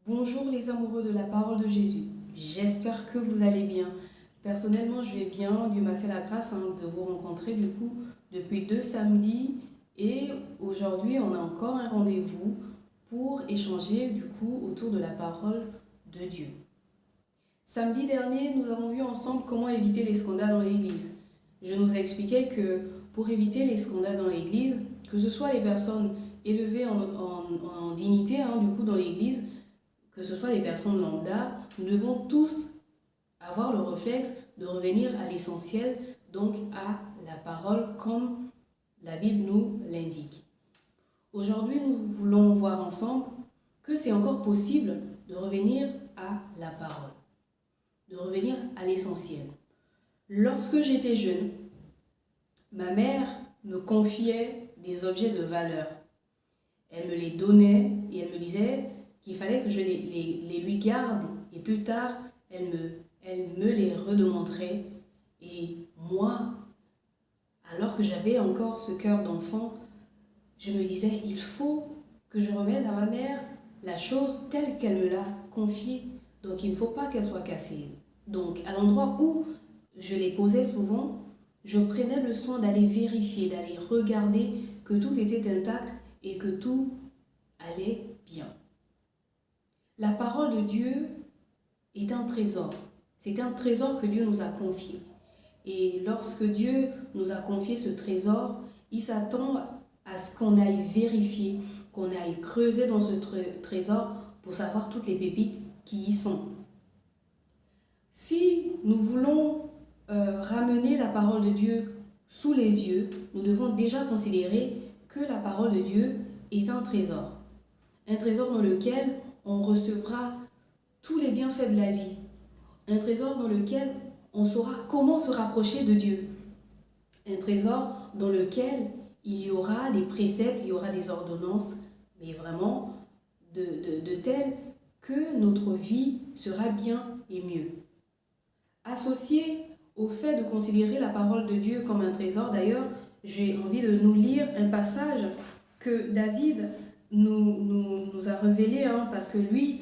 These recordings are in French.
Bonjour les amoureux de la parole de Jésus. J'espère que vous allez bien. Personnellement, je vais bien. Dieu m'a fait la grâce de vous rencontrer depuis 2 samedis. Et aujourd'hui, on a encore un rendez-vous pour échanger autour de la parole de Dieu. Samedi dernier, nous avons vu ensemble comment éviter les scandales dans l'église. Je nous expliquais que pour éviter les scandales dans l'église, que ce soit les personnes élevées en dignité dans l'église, que ce soit les personnes lambda, nous devons tous avoir le réflexe de revenir à l'essentiel, donc à la parole comme la Bible nous l'indique. Aujourd'hui, nous voulons voir ensemble que c'est encore possible de revenir à la parole, de revenir à l'essentiel. Lorsque j'étais jeune, ma mère me confiait des objets de valeur. Elle me les donnait et elle me disait qu'il fallait que je les lui garde et plus tard, elle me les redemanderait. Et moi, alors que j'avais encore ce cœur d'enfant, je me disais, il faut que je remette à ma mère la chose telle qu'elle me l'a confiée. Donc, il ne faut pas qu'elle soit cassée. Donc, à l'endroit où je les posais souvent, je prenais le soin d'aller vérifier, d'aller regarder que tout était intact et que tout allait bien. La parole de Dieu est un trésor. C'est un trésor que Dieu nous a confié. Et lorsque Dieu nous a confié ce trésor, il s'attend à ce qu'on aille vérifier, qu'on aille creuser dans ce trésor pour savoir toutes les pépites qui y sont. Si nous voulons ramener la parole de Dieu sous les yeux, nous devons déjà considérer que la parole de Dieu est un trésor. Un trésor dans lequel on recevra tous les bienfaits de la vie. Un trésor dans lequel on saura comment se rapprocher de Dieu. Un trésor dans lequel il y aura des préceptes, il y aura des ordonnances, mais vraiment de telles que notre vie sera bien et mieux. Associé au fait de considérer la parole de Dieu comme un trésor, d'ailleurs, j'ai envie de nous lire un passage que David nous a révélé, parce que lui,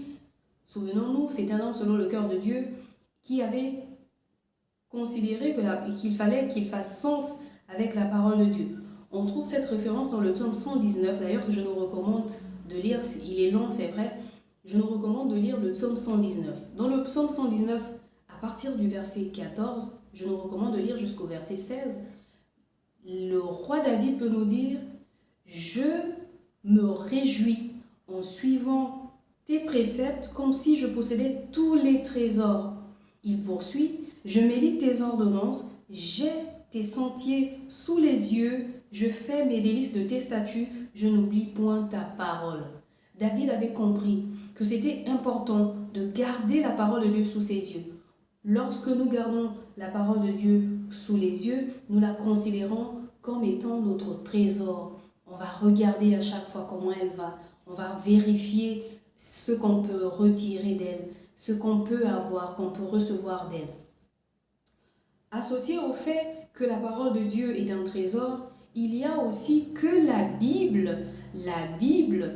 souvenons-nous, c'est un homme selon le cœur de Dieu qui avait considéré qu'il fallait qu'il fasse sens avec la parole de Dieu. On trouve cette référence dans le psaume 119, d'ailleurs, que je nous recommande de lire. Il est long, c'est vrai. Je nous recommande de lire le psaume 119. Dans le psaume 119, à partir du verset 14, je nous recommande de lire jusqu'au verset 16. Le roi David peut nous dire « Je me réjouis en suivant tes préceptes comme si je possédais tous les trésors. » Il poursuit « Je médite tes ordonnances, j'ai tes sentiers sous les yeux, je fais mes délices de tes statuts, je n'oublie point ta parole. » David avait compris que c'était important de garder la parole de Dieu sous ses yeux. Lorsque nous gardons la parole de Dieu sous les yeux, nous la considérons comme étant notre trésor. On va regarder à chaque fois comment elle va. On va vérifier ce qu'on peut retirer d'elle, ce qu'on peut avoir, qu'on peut recevoir d'elle. Associé au fait que la parole de Dieu est un trésor, il y a aussi que la Bible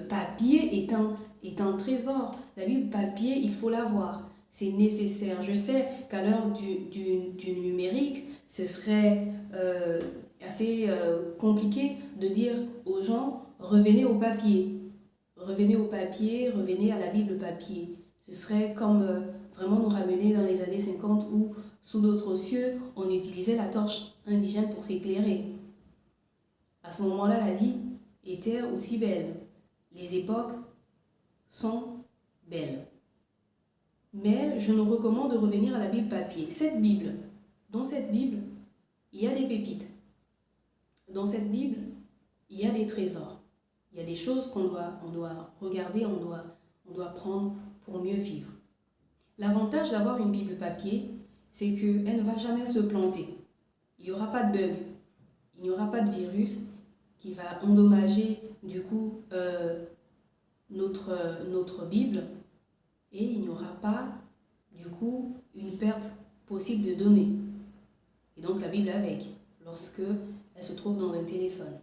papier est un trésor. La Bible papier, il faut l'avoir. C'est nécessaire. Je sais qu'à l'heure du numérique, ce serait assez compliqué de dire aux gens « revenez au papier ». Revenez au papier, revenez à la Bible papier. Ce serait comme vraiment nous ramener dans les années 50 où, sous d'autres cieux, on utilisait la torche indigène pour s'éclairer. À ce moment-là, la vie était aussi belle. Les époques sont belles. Mais je nous recommande de revenir à la Bible papier. Dans cette Bible, il y a des pépites. Dans cette Bible, il y a des trésors. Il y a des choses qu'on doit regarder, on doit prendre pour mieux vivre. L'avantage d'avoir une Bible papier, c'est qu'elle ne va jamais se planter. Il n'y aura pas de bug, il n'y aura pas de virus qui va endommager notre Bible. Et il n'y aura pas, une perte possible de données. Et donc la Bible avec, lorsque elle se trouve dans un téléphone.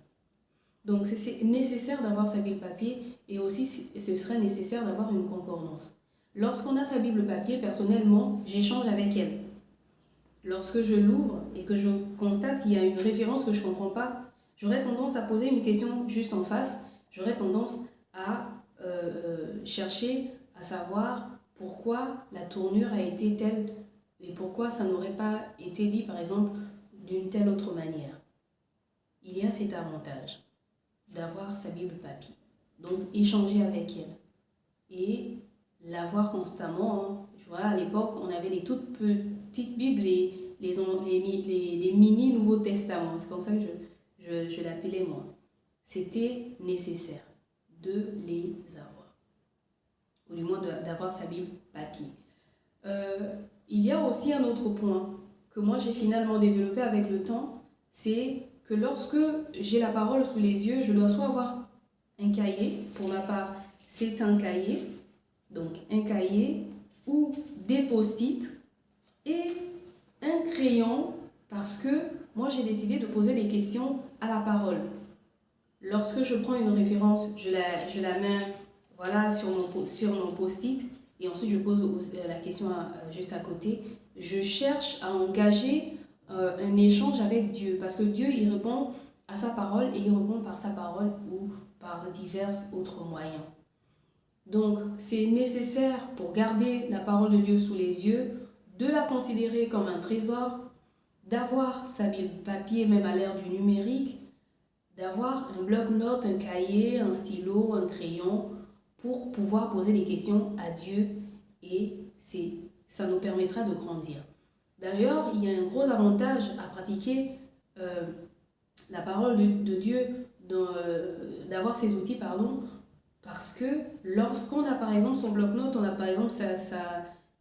Donc c'est nécessaire d'avoir sa Bible papier et aussi ce serait nécessaire d'avoir une concordance. Lorsqu'on a sa Bible papier, personnellement, j'échange avec elle. Lorsque je l'ouvre et que je constate qu'il y a une référence que je ne comprends pas, j'aurais tendance à poser une question juste en face. J'aurais tendance à chercher à savoir pourquoi la tournure a été telle et pourquoi ça n'aurait pas été dit, par exemple, d'une telle autre manière. Il y a cet avantage d'avoir sa Bible papier. Donc, échanger avec elle et la voir constamment. Hein. Je vois, à l'époque, on avait des toutes petites Bibles, les mini Nouveaux Testaments. C'est comme ça que je l'appelais moi. C'était nécessaire de les avoir. Ou du moins d'avoir sa Bible papier. Il y a aussi un autre point que moi j'ai finalement développé avec le temps, c'est que lorsque j'ai la parole sous les yeux, je dois soit avoir un cahier, pour ma part c'est un cahier, donc un cahier ou des post-it et un crayon parce que moi j'ai décidé de poser des questions à la parole. Lorsque je prends une référence, je la mets voilà, sur mon post-it et ensuite je pose la question juste à côté. Je cherche à engager un échange avec Dieu parce que Dieu il répond à sa parole et il répond par sa parole ou par divers autres moyens. Donc c'est nécessaire pour garder la parole de Dieu sous les yeux, de la considérer comme un trésor, d'avoir sa Bible papier même à l'ère du numérique, d'avoir un bloc-notes, un cahier, un stylo, un crayon pour pouvoir poser des questions à Dieu et ça nous permettra de grandir. D'ailleurs, il y a un gros avantage à pratiquer la parole de Dieu, d'avoir ces outils, parce que lorsqu'on a par exemple son bloc-notes, on a par exemple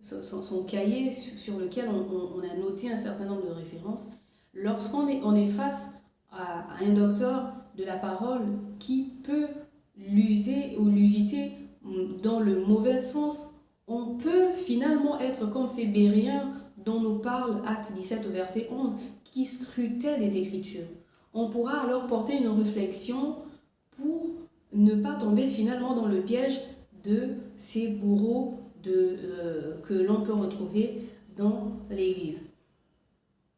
son cahier sur lequel on a noté un certain nombre de références, lorsqu'on est face à un docteur de la parole qui peut l'user ou l'usiter dans le mauvais sens, on peut finalement être comme ces Béréens dont nous parle Acte 17 verset 11 qui scrutaient les Écritures. On pourra alors porter une réflexion pour ne pas tomber finalement dans le piège de ces bourreaux que l'on peut retrouver dans l'Église.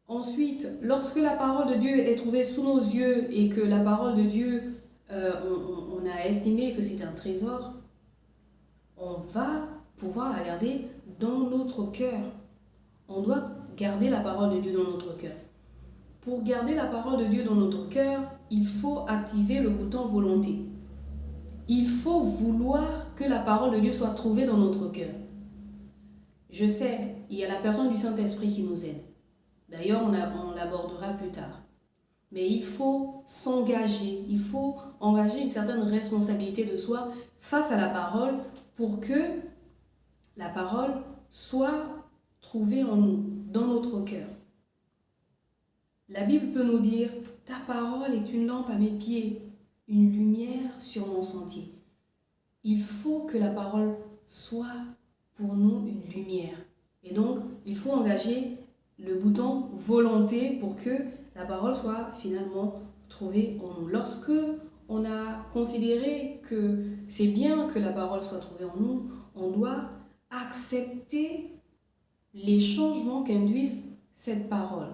Ensuite, lorsque la parole de Dieu est trouvée sous nos yeux et que la parole de Dieu, on a estimé que c'est un trésor, on va pouvoir la garder dans notre cœur. On doit garder la parole de Dieu dans notre cœur. Pour garder la parole de Dieu dans notre cœur, il faut activer le bouton volonté. Il faut vouloir que la parole de Dieu soit trouvée dans notre cœur. Je sais, il y a la personne du Saint-Esprit qui nous aide. D'ailleurs, on l'abordera plus tard. Mais il faut s'engager, il faut engager une certaine responsabilité de soi face à la parole pour que la parole soit trouvée en nous, dans notre cœur. La Bible peut nous dire « Ta parole est une lampe à mes pieds, une lumière sur mon sentier. » Il faut que la parole soit pour nous une lumière. Et donc, il faut engager le bouton volonté pour que la parole soit finalement trouvée en nous. Lorsque on a considéré que c'est bien que la parole soit trouvée en nous, on doit accepter les changements qu'induisent cette parole.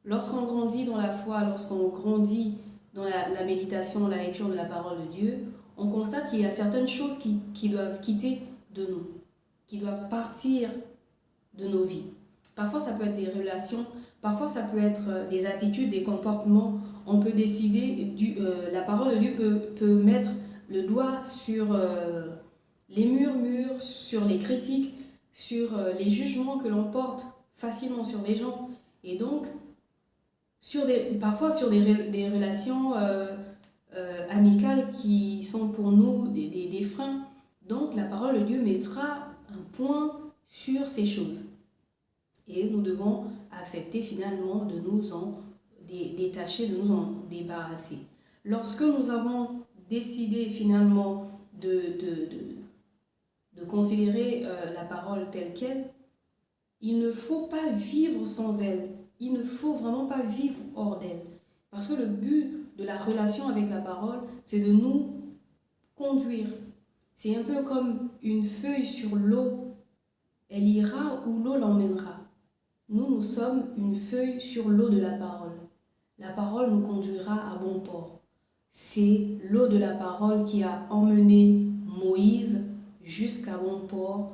Lorsqu'on grandit dans la foi, lorsqu'on grandit dans la méditation, la lecture de la parole de Dieu, on constate qu'il y a certaines choses qui doivent quitter de nous, qui doivent partir de nos vies. Parfois, ça peut être des relations, parfois, ça peut être des attitudes, des comportements. On peut décider, la parole de Dieu peut mettre le doigt sur les murmures, sur les critiques, sur les jugements que l'on porte facilement sur les gens. Et donc, parfois sur des relations amicales qui sont pour nous des freins. Donc, la parole de Dieu mettra un point sur ces choses. Et nous devons accepter finalement de nous en détacher, de nous en débarrasser. Lorsque nous avons décidé finalement de considérer la parole telle qu'elle, il ne faut pas vivre sans elle. Il ne faut vraiment pas vivre hors d'elle. Parce que le but de la relation avec la parole, c'est de nous conduire. C'est un peu comme une feuille sur l'eau. Elle ira où l'eau l'emmènera. Nous sommes une feuille sur l'eau de la parole. La parole nous conduira à bon port. C'est l'eau de la parole qui a emmené Moïse jusqu'à bon port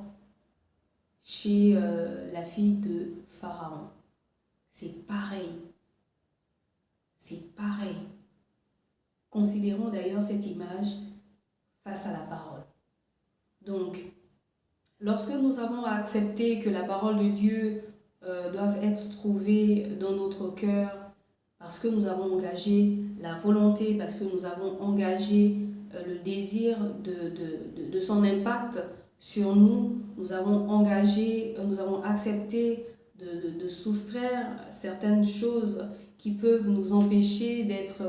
chez la fille de Pharaon. C'est pareil. C'est pareil. Considérons d'ailleurs cette image face à la parole. Donc, lorsque nous avons accepté que la parole de Dieu doit être trouvée dans notre cœur, parce que nous avons engagé la volonté, parce que nous avons engagé le désir de son impact sur nous, nous avons engagé, nous avons accepté de soustraire certaines choses qui peuvent nous empêcher d'être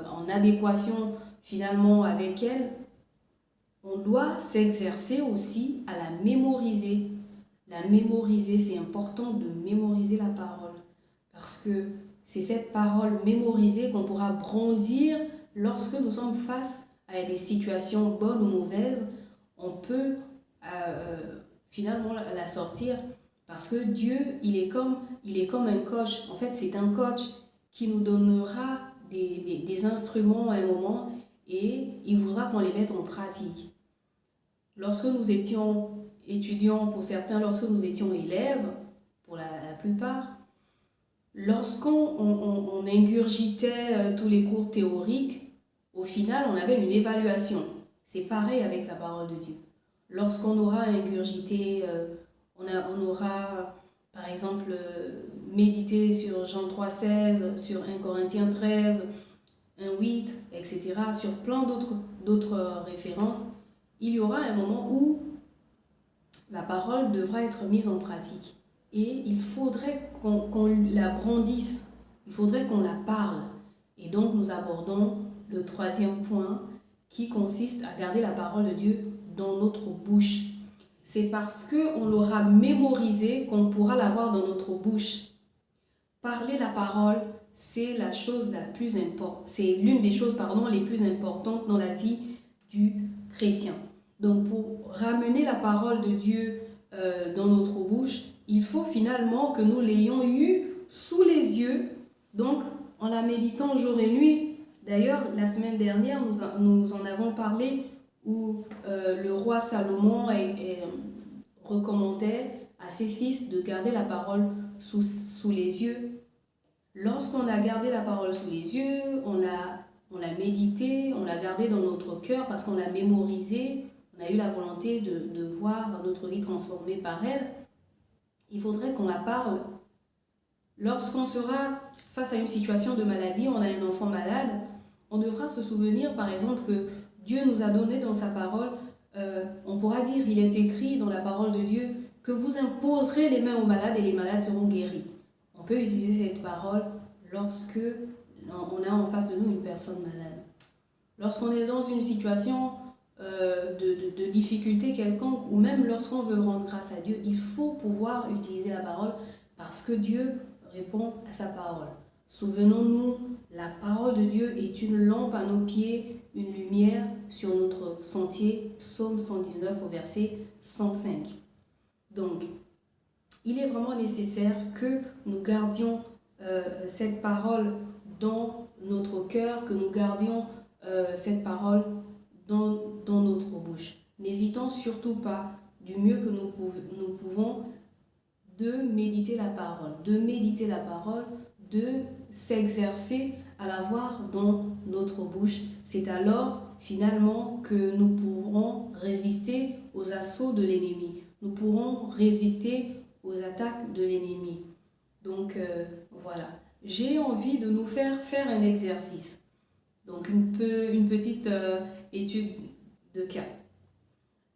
en adéquation finalement avec elle. On doit s'exercer aussi à la mémoriser. La mémoriser, c'est important de mémoriser la parole parce que c'est cette parole mémorisée qu'on pourra brandir lorsque nous sommes face à des situations bonnes ou mauvaises. On peut finalement la sortir parce que Dieu, il est comme un coach. En fait, c'est un coach qui nous donnera des instruments à un moment et il voudra qu'on les mette en pratique. Lorsque nous étions étudiants, pour certains, lorsque nous étions élèves, pour la plupart, lorsqu'on ingurgitait tous les cours théoriques, au final, on avait une évaluation. C'est pareil avec la parole de Dieu. Lorsqu'on aura ingurgité, on aura, par exemple, médité sur Jean 3,16, sur 1 Corinthiens 13, 1,8, etc., sur plein d'autres références, il y aura un moment où la parole devra être mise en pratique. Et il faudrait qu'on la brandisse, il faudrait qu'on la parle. Et donc nous abordons le troisième point qui consiste à garder la parole de Dieu dans notre bouche. C'est parce qu'on l'aura mémorisée qu'on pourra l'avoir dans notre bouche. Parler la parole, c'est la chose la plus importante, c'est l'une des choses les plus importantes dans la vie du chrétien. Donc pour ramener la parole de Dieu dans notre bouche, il faut finalement que nous l'ayons eu sous les yeux, donc en la méditant jour et nuit. D'ailleurs, la semaine dernière, nous en avons parlé où le roi Salomon recommandait à ses fils de garder la parole sous les yeux. Lorsqu'on a gardé la parole sous les yeux, on l'a médité, on l'a gardé dans notre cœur parce qu'on l'a mémorisé, on a eu la volonté de voir notre vie transformée par elle. Il faudrait qu'on la parle. Lorsqu'on sera face à une situation de maladie, on a un enfant malade, on devra se souvenir par exemple que Dieu nous a donné dans sa parole, on pourra dire, il est écrit dans la parole de Dieu que vous imposerez les mains aux malades et les malades seront guéris. On peut utiliser cette parole lorsque on a en face de nous une personne malade. Lorsqu'on est dans une situation de difficulté quelconque ou même lorsqu'on veut rendre grâce à Dieu, il faut pouvoir utiliser la parole parce que Dieu répond à sa parole. Souvenons-nous, la parole de Dieu est une lampe à nos pieds, une lumière sur notre sentier. Psaume 119 au verset 105. Donc, il est vraiment nécessaire que nous gardions cette parole dans notre cœur, que nous gardions cette parole dans notre bouche. N'hésitons surtout pas, du mieux que nous pouvons, de méditer la parole, de s'exercer à l'avoir dans notre bouche. C'est alors finalement que nous pourrons résister aux assauts de l'ennemi. Nous pourrons résister aux attaques de l'ennemi. Donc voilà, j'ai envie de nous faire un exercice. Donc une petite étude de cas.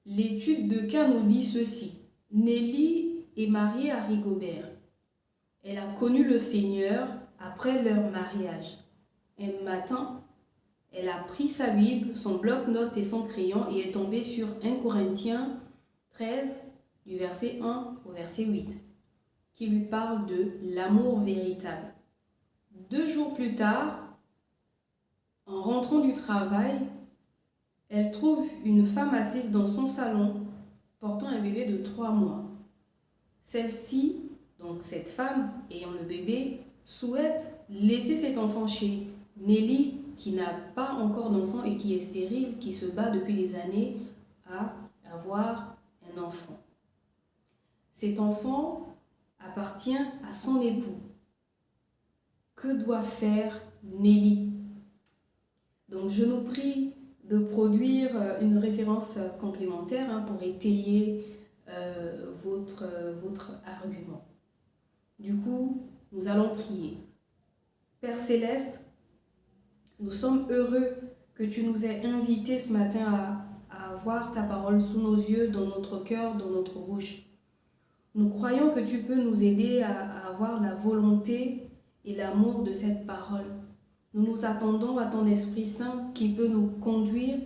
L'étude de cas nous dit ceci. Nelly est mariée à Rigobert. Elle a connu le Seigneur après leur mariage. Un matin, elle a pris sa Bible, son bloc-notes et son crayon et est tombée sur 1 Corinthiens 13, du verset 1 au verset 8, qui lui parle de l'amour véritable. 2 jours plus tard, En rentrant du travail, elle trouve une femme assise dans son salon portant un bébé de 3 mois. Celle-ci, donc cette femme ayant le bébé, souhaite laisser cet enfant chez Nelly qui n'a pas encore d'enfant et qui est stérile, qui se bat depuis des années à avoir un enfant. Cet enfant appartient à son époux. Que doit faire Nelly? Donc je nous prie de produire une référence complémentaire pour étayer votre argument. Du coup, nous allons prier. Père Céleste, nous sommes heureux que tu nous aies invités ce matin à avoir ta parole sous nos yeux, dans notre cœur, dans notre bouche. Nous croyons que tu peux nous aider à avoir la volonté et l'amour de cette parole. Nous nous attendons à ton Esprit Saint qui peut nous conduire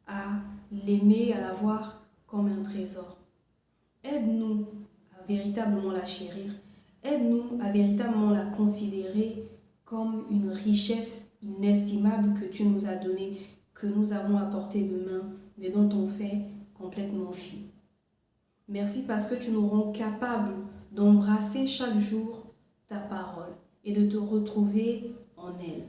à l'aimer, à la voir comme un trésor. Aide-nous à véritablement la chérir. Aide-nous à véritablement la considérer comme une richesse inestimable que tu nous as donnée, que nous avons à portée de main, mais dont on fait complètement fi. Merci parce que tu nous rends capables d'embrasser chaque jour ta parole et de te retrouver en elle.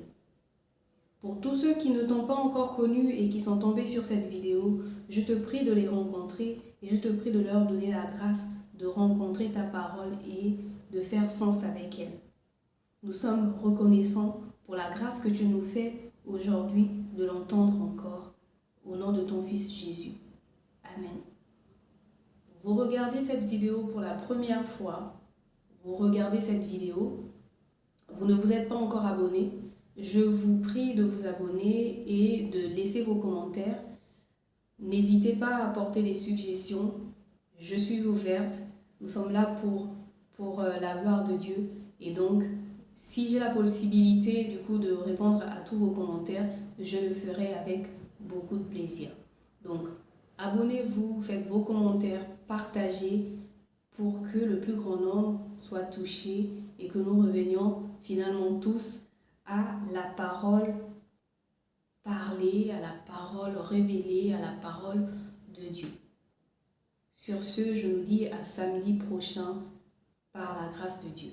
Pour tous ceux qui ne t'ont pas encore connu et qui sont tombés sur cette vidéo, je te prie de les rencontrer et je te prie de leur donner la grâce de rencontrer ta parole et de faire sens avec elle. Nous sommes reconnaissants pour la grâce que tu nous fais aujourd'hui de l'entendre encore. Au nom de ton Fils Jésus. Amen. Vous regardez cette vidéo pour la première fois, vous regardez cette vidéo, vous ne vous êtes pas encore abonné, je vous prie de vous abonner et de laisser vos commentaires. N'hésitez pas à apporter des suggestions, je suis ouverte, nous sommes là pour la gloire de Dieu et donc si j'ai la possibilité du coup de répondre à tous vos commentaires, je le ferai avec beaucoup de plaisir. Donc abonnez-vous, faites vos commentaires, partagez pour que le plus grand nombre soit touché et que nous revenions finalement tous à la parole parlée, à la parole révélée, à la parole de Dieu. Sur ce, je nous dis à samedi prochain par la grâce de Dieu.